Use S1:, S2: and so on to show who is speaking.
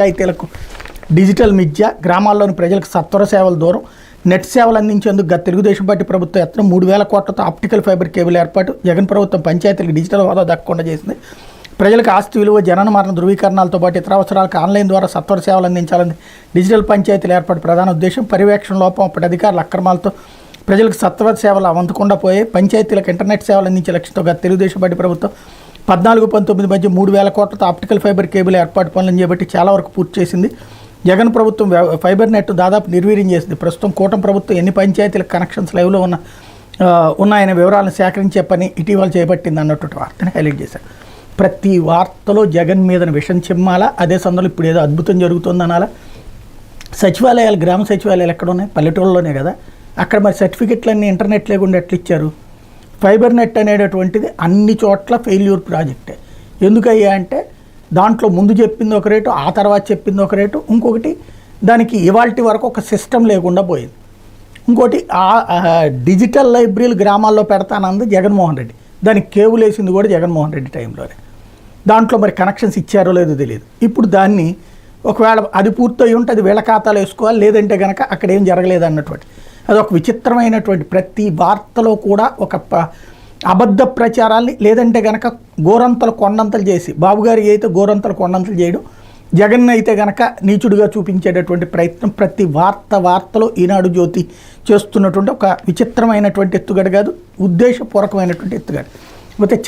S1: పంచాయతీలకు డిజిటల్ మిథ్య, గ్రామాల్లోని ప్రజలకు సత్వర సేవల దూరం, నెట్ సేవలు అందించేందుకు గత తెలుగుదేశం పార్టీ ప్రభుత్వం యత్నం 3,000 కోట్లతో ఆప్టికల్ ఫైబర్ కేబుల్ ఏర్పాటు. జగన్ ప్రభుత్వం పంచాయతీలకు డిజిటల్ హోదా దక్కకుండా చేసింది. ప్రజలకు ఆస్తి విలువ, జనన మరణ ధృవీకరణాలతో పాటు ఇతర అవసరాలకు ఆన్లైన్ ద్వారా సత్వర సేవలు అందించాలని డిజిటల్ పంచాయతీల ఏర్పాటు ప్రధాన ఉద్దేశం. పర్యవేక్షణ లోపం, అప్పటి అధికారుల అక్రమాలతో ప్రజలకు సత్వర సేవలు అందుకుండా పోయాయి. పంచాయతీలకు ఇంటర్నెట్ సేవలు అందించే లక్ష్యంతో గత తెలుగుదేశం పార్టీ ప్రభుత్వం 14-19 మధ్య 3,000 కోట్లతో ఆప్టికల్ ఫైబర్ కేబుల్ ఏర్పాటు పనులను చేపట్టి చాలా వరకు పూర్తి చేసింది. జగన్ ప్రభుత్వం ఫైబర్ నెట్ దాదాపు నిర్వీర్యం చేసింది. ప్రస్తుతం కూటమి ప్రభుత్వం ఎన్ని పంచాయతీలకు కనెక్షన్స్ లైవ్లో ఉన్నాయనే వివరాలను సేకరించే పని ఇటీవల చేపట్టింది అన్నటువంటి వార్తని హైలైట్ చేశారు. ప్రతి వార్తలో జగన్ మీద విషం చిమ్మాలా, అదే సందర్భంలో ఇప్పుడు ఏదో అద్భుతం జరుగుతుంది అనాలా. సచివాలయాలు, గ్రామ సచివాలయాలు ఎక్కడ ఉన్నాయి? పల్లెటూళ్ళలోనే కదా. అక్కడ మరి సర్టిఫికెట్లన్నీ ఇంటర్నెట్ లేకుండా ఎట్లా ఇచ్చారు? ఫైబర్ నెట్ అనేటటువంటిది అన్ని చోట్ల ఫెయిల్యూర్ ప్రాజెక్టే. ఎందుకయ్యా అంటే దాంట్లో ముందు చెప్పింది ఒక రేటు, ఆ తర్వాత చెప్పింది ఒక రేటు. ఇంకొకటి, దానికి ఇవాల్టి వరకు ఒక సిస్టమ్ లేకుండా పోయింది. ఇంకోటి, డిజిటల్ లైబ్రరీలు గ్రామాల్లో పెడతానంది జగన్మోహన్ రెడ్డి, దానికి కేబుల్ వేసింది కూడా జగన్మోహన్ రెడ్డి టైంలోనే. దాంట్లో మరి కనెక్షన్స్ ఇచ్చారో లేదో తెలియదు. ఇప్పుడు దాన్ని ఒకవేళ అది పూర్తయి ఉంటే అది వీళ్ళ ఖాతాలో వేసుకోవాలి, లేదంటే కనుక అక్కడ ఏం జరగలేదు అన్నటువంటి అదొక విచిత్రమైనటువంటి ప్రతి వార్తలో కూడా ఒక అబద్ధ ప్రచారాల్ని, లేదంటే కనుక గోరంతలు కొండంతలు చేసి, బాబుగారి అయితే గోరంతలు కొండంతలు చేయడం, జగన్ అయితే కనుక నీచుడుగా చూపించేటటువంటి ప్రయత్నం ప్రతి వార్తలో ఈనాడు జ్యోతి చేస్తున్నటువంటి ఒక విచిత్రమైనటువంటి ఎత్తుగడ కాదు, ఉద్దేశపూర్వకమైనటువంటి ఎత్తుగడ. అయితే